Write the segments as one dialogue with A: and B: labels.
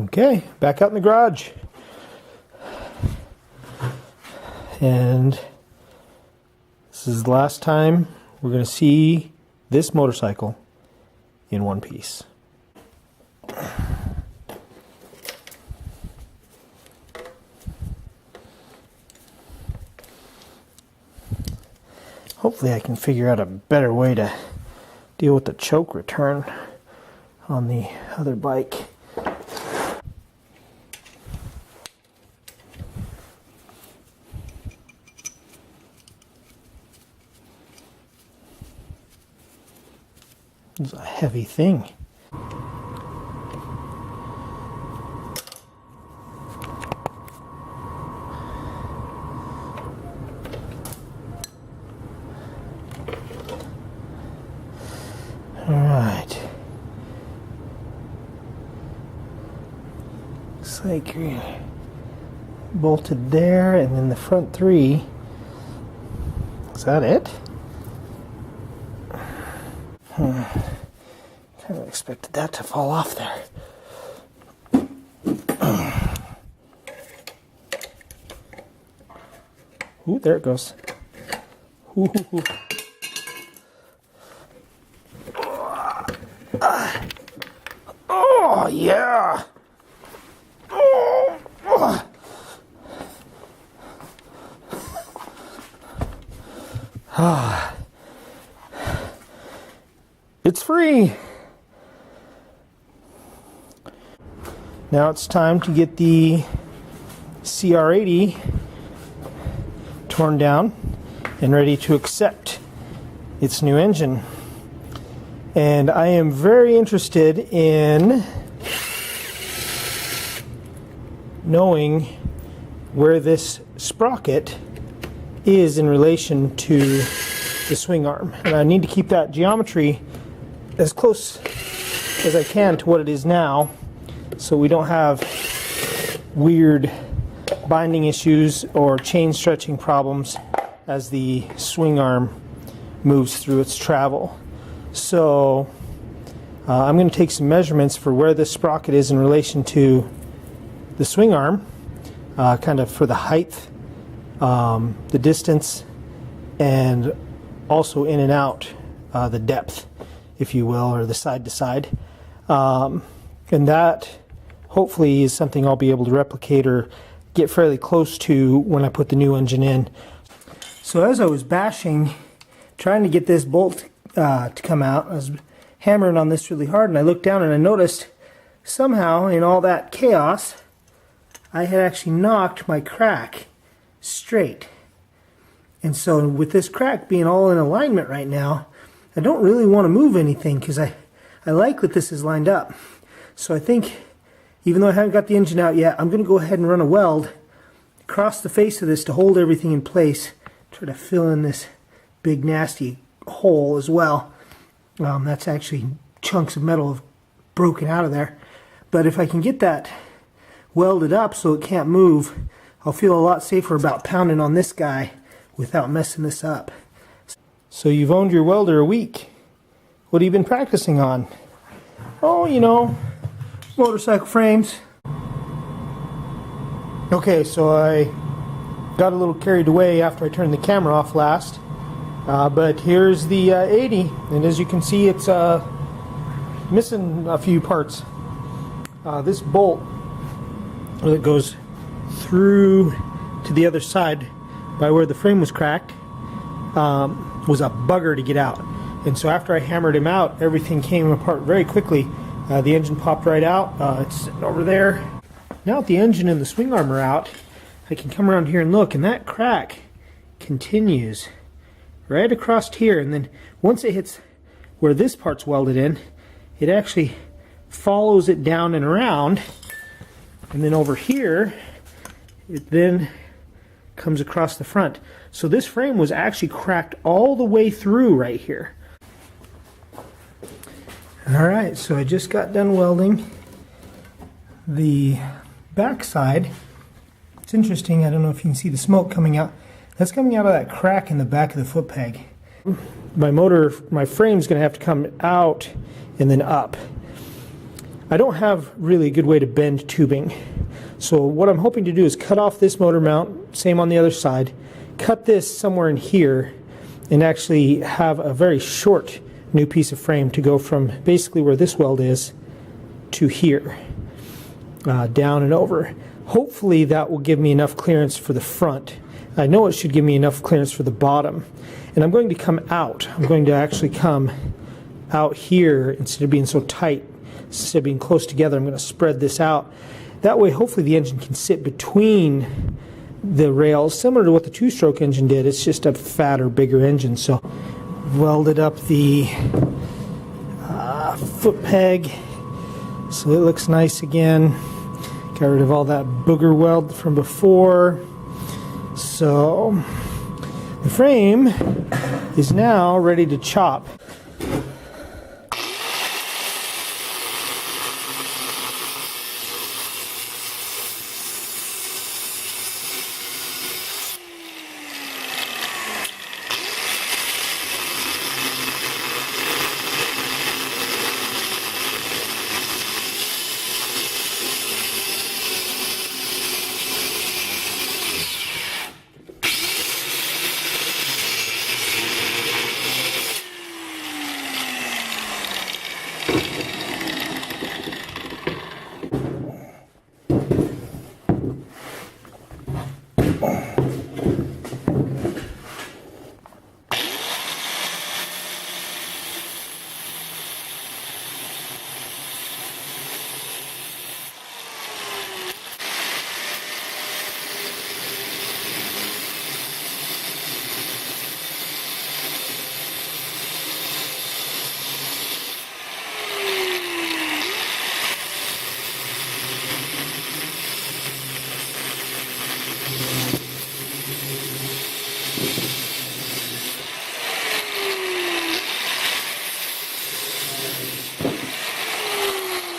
A: Okay, back out in the garage. And this is the last time we're going to see this motorcycle in one piece. Hopefully I can figure out a better way to deal with the choke return on the other bike. It's a heavy thing. Alright. Looks like you're bolted there, and then the front three. Is that it? Kind of expected that to fall off there. Ooh, there it goes. Ooh. Oh, yeah. It's free. Now it's time to get the CR80 torn down and ready to accept its new engine. And I am very interested in knowing where this sprocket is in relation to the swing arm. And I need to keep that geometry as close as I can to what it is now, so we don't have weird binding issues or chain stretching problems as the swing arm moves through its travel. So I'm going to take some measurements for where this sprocket is in relation to the swing arm, kind of for the height, the distance, and also in and out, the depth, if you will, or the side to side. And that hopefully is something I'll be able to replicate or get fairly close to when I put the new engine in. So as I was bashing, trying to get this bolt to come out, I was hammering on this really hard, and I looked down and I noticed somehow in all that chaos I had actually knocked my crack straight. And so with this crack being all in alignment right now, I don't really want to move anything because I like that this is lined up. So I think, even though I haven't got the engine out yet, I'm going to go ahead and run a weld across the face of this to hold everything in place. Try to fill in this big nasty hole as well. That's actually chunks of metal have broken out of there. But if I can get that welded up so it can't move, I'll feel a lot safer about pounding on this guy without messing this up. So you've owned your welder a week. What have you been practicing on? Oh, you know, motorcycle frames. Okay, so I got a little carried away after I turned the camera off last. But here's the 80, and as you can see, it's missing a few parts. This bolt that goes through to the other side by where the frame was cracked was a bugger to get out. And so after I hammered him out, everything came apart very quickly. The engine popped right out. It's sitting over there. Now that the engine and the swing arm are out, I can come around here and look, and that crack continues right across here. And then once it hits where this part's welded in, it actually follows it down and around. And then over here, it then comes across the front. So this frame was actually cracked all the way through right here. Alright, so I just got done welding the back side. It's interesting, I don't know if you can see the smoke coming out. That's coming out of that crack in the back of the foot peg. My frame's going to have to come out and then up. I don't have really a good way to bend tubing. So what I'm hoping to do is cut off this motor mount, same on the other side, cut this somewhere in here, and actually have a very short new piece of frame to go from basically where this weld is to here, down and over. Hopefully that will give me enough clearance for the front. I know it should give me enough clearance for the bottom. And I'm going to come out. I'm going to actually come out here instead of being so tight, instead of being close together. I'm going to spread this out. That way hopefully the engine can sit between the rails, similar to what the two-stroke engine did. It's just a fatter, bigger engine. So welded up the foot peg so it looks nice again. Got rid of all that booger weld from before. So the frame is now ready to chop.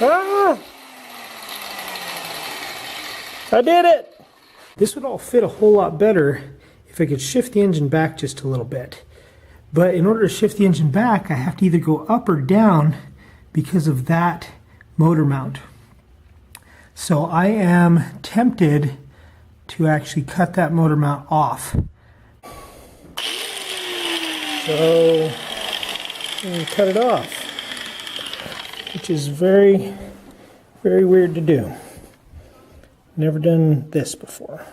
A: Ah! I did it! This would all fit a whole lot better if I could shift the engine back just a little bit. But in order to shift the engine back, I have to either go up or down because of that motor mount. So I am tempted to actually cut that motor mount off. So I'm going to cut it off, which is very, very weird to do. Never done this before.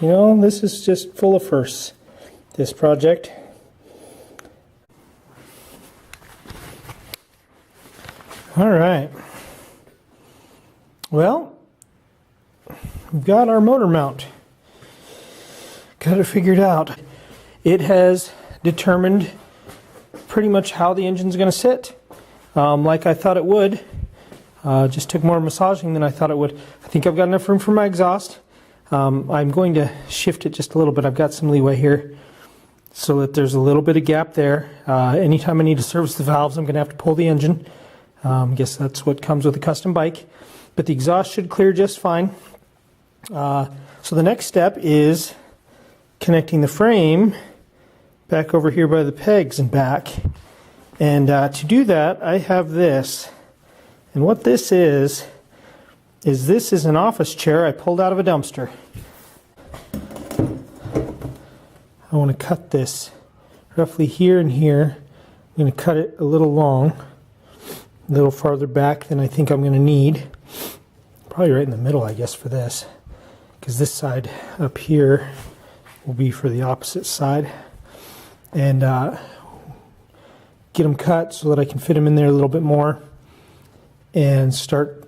A: You know, this is just full of firsts, this project. All right. Well, we've got our motor mount. Got it figured out. It has determined pretty much how the engine's going to sit, like I thought it would. Just took more massaging than I thought it would. I think I've got enough room for my exhaust. I'm going to shift it just a little bit. I've got some leeway here so that there's a little bit of gap there. Anytime I need to service the valves, I'm going to have to pull the engine. I guess that's what comes with a custom bike. But the exhaust should clear just fine. So the next step is connecting the frame back over here by the pegs and back. And to do that, I have this. And what this is this is an office chair I pulled out of a dumpster. I want to cut this roughly here and here. I'm going to cut it a little long, a little farther back than I think I'm going to need. Probably right in the middle, I guess, for this, because this side up here will be for the opposite side. And get them cut so that I can fit them in there a little bit more and start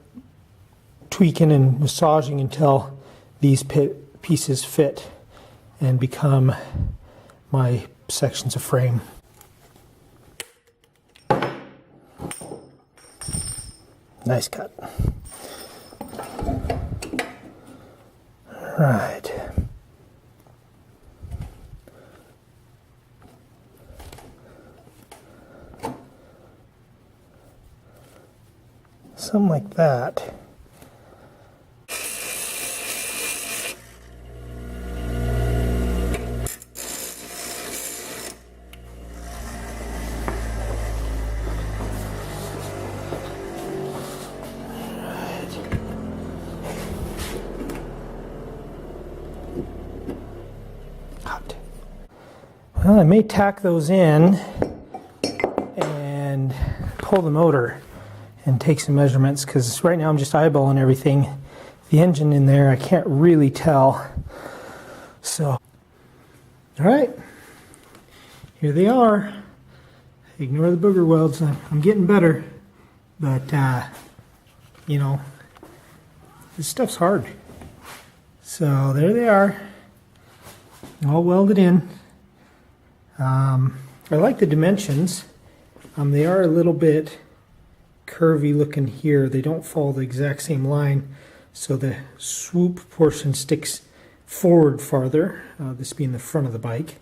A: tweaking and massaging until these pieces fit and become my sections of frame. Nice cut. All right. something like that. Well, I may tack those in and pull the motor and take some measurements, because right now I'm just eyeballing everything. The engine in there, I can't really tell. So, all right, here they are. Ignore the booger welds. I'm getting better, but you know, this stuff's hard. So there they are, all welded in. I like the dimensions. They are a little bit curvy looking here. They don't follow the exact same line, so the swoop portion sticks forward farther, this being the front of the bike.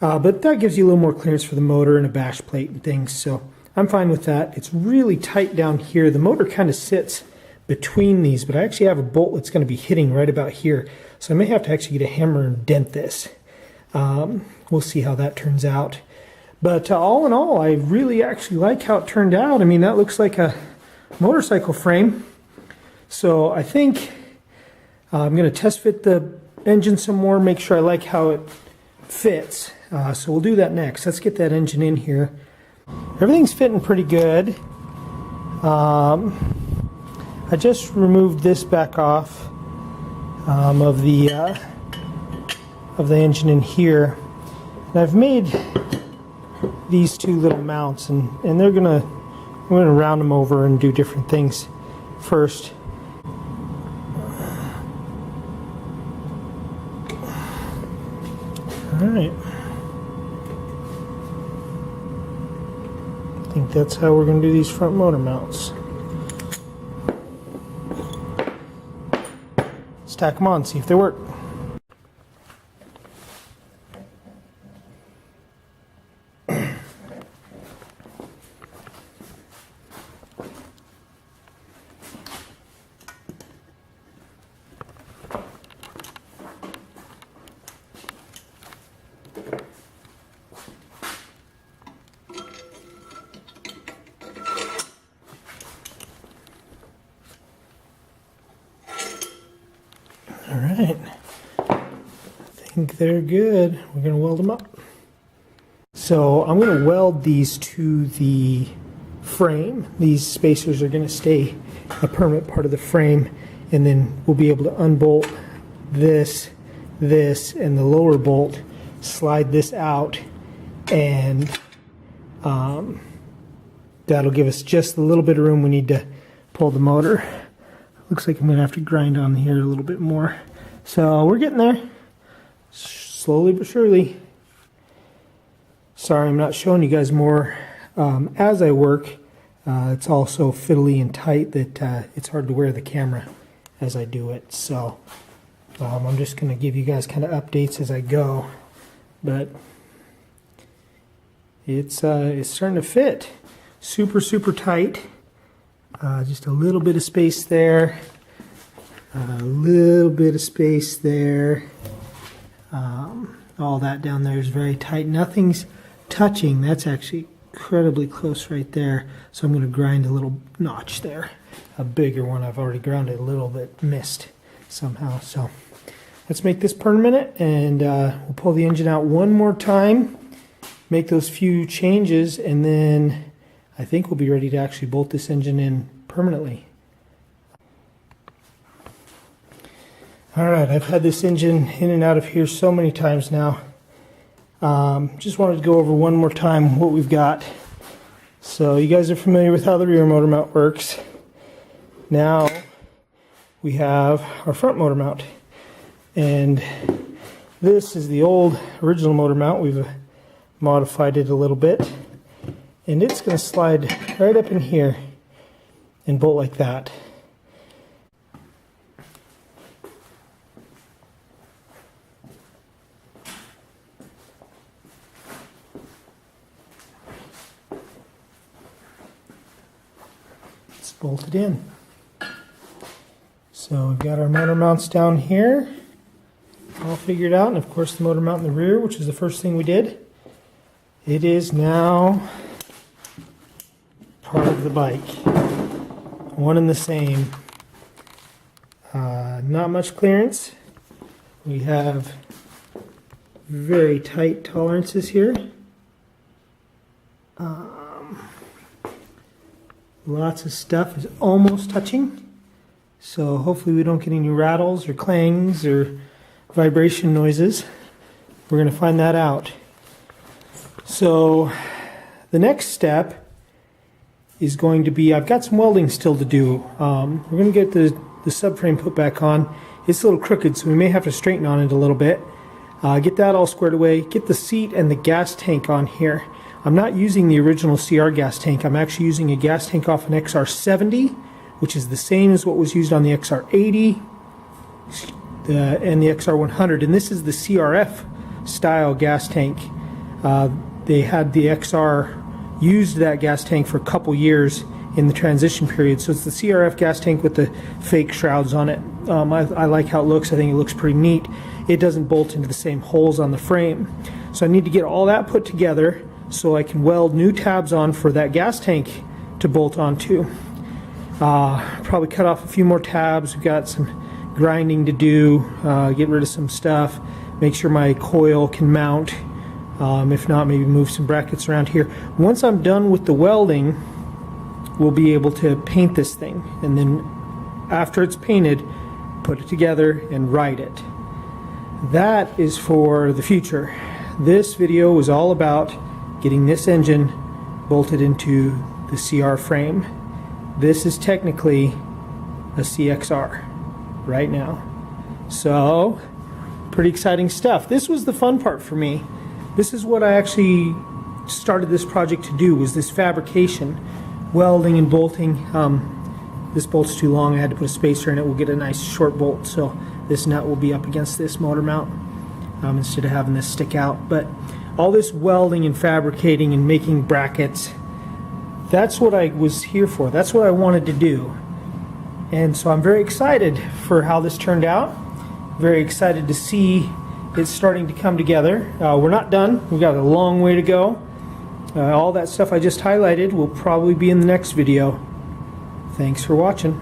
A: But that gives you a little more clearance for the motor and a bash plate and things, so I'm fine with that. It's really tight down here. The motor kind of sits between these, but I actually have a bolt that's going to be hitting right about here, so I may have to actually get a hammer and dent this. We'll see how that turns out. But all in all, I really actually like how it turned out. I mean, that looks like a motorcycle frame. So I think I'm going to test fit the engine some more, make sure I like how it fits. So we'll do that next. Let's get that engine in here. Everything's fitting pretty good. I just removed this back off of the engine in here. And I've made these two little mounts, and I'm gonna round them over and do different things first. All right. I think that's how we're gonna do these front motor mounts. Stack them on, see if they work. All right, I think they're good. We're going to weld them up. So I'm going to weld these to the frame. These spacers are going to stay a permanent part of the frame, and then we'll be able to unbolt this, and the lower bolt, slide this out, and that'll give us just a little bit of room we need to pull the motor. Looks like I'm going to have to grind on here a little bit more. So we're getting there, slowly but surely. Sorry I'm not showing you guys more as I work. It's all so fiddly and tight that it's hard to wear the camera as I do it. So I'm just going to give you guys kind of updates as I go. But it's starting to fit. Super, super tight. Just a little bit of space there, a little bit of space there. All that down there is very tight. Nothing's touching. That's actually incredibly close right there. So I'm going to grind a little notch there. A bigger one I've already ground a little bit, missed somehow. So let's make this permanent, and we'll pull the engine out one more time, make those few changes, and then I think we'll be ready to actually bolt this engine in permanently. All right, I've had this engine in and out of here so many times now. Just wanted to go over one more time what we've got. So you guys are familiar with how the rear motor mount works. Now we have our front motor mount. And this is the old original motor mount. We've modified it a little bit. And it's going to slide right up in here and bolt like that. Let's bolt it in. So we've got our motor mounts down here all figured out, and of course the motor mount in the rear, which is the first thing we did. It is now part of the bike. One and the same. Not much clearance. We have very tight tolerances here. Lots of stuff is almost touching. So hopefully we don't get any rattles or clangs or vibration noises. We're going to find that out. So the next step is going to be, I've got some welding still to do. We're going to get the subframe put back on. It's a little crooked, so we may have to straighten on it a little bit. Get that all squared away. Get the seat and the gas tank on here. I'm not using the original CR gas tank. I'm actually using a gas tank off an XR70, which is the same as what was used on the XR80 and the XR100. And this is the CRF style gas tank. They had the XR used that gas tank for a couple years in the transition period. So it's the CRF gas tank with the fake shrouds on it. I like how it looks. I think it looks pretty neat. It doesn't bolt into the same holes on the frame. So I need to get all that put together so I can weld new tabs on for that gas tank to bolt onto. Probably cut off a few more tabs. We've got some grinding to do, get rid of some stuff, make sure my coil can mount. If not, maybe move some brackets around here. Once I'm done with the welding, we'll be able to paint this thing, and then after it's painted, put it together and ride it. That is for the future. This video was all about getting this engine bolted into the CR frame. This is technically a CXR right now. So, pretty exciting stuff. This was the fun part for me. This is what I actually started this project to do, was this fabrication. Welding and bolting. This bolt's too long. I had to put a spacer in it. We'll get a nice short bolt, so this nut will be up against this motor mount instead of having this stick out. But all this welding and fabricating and making brackets, that's what I was here for. That's what I wanted to do. And so I'm very excited for how this turned out. Very excited to see it starting to come together. We're not done. We've got a long way to go. All that stuff I just highlighted will probably be in the next video. Thanks for watching.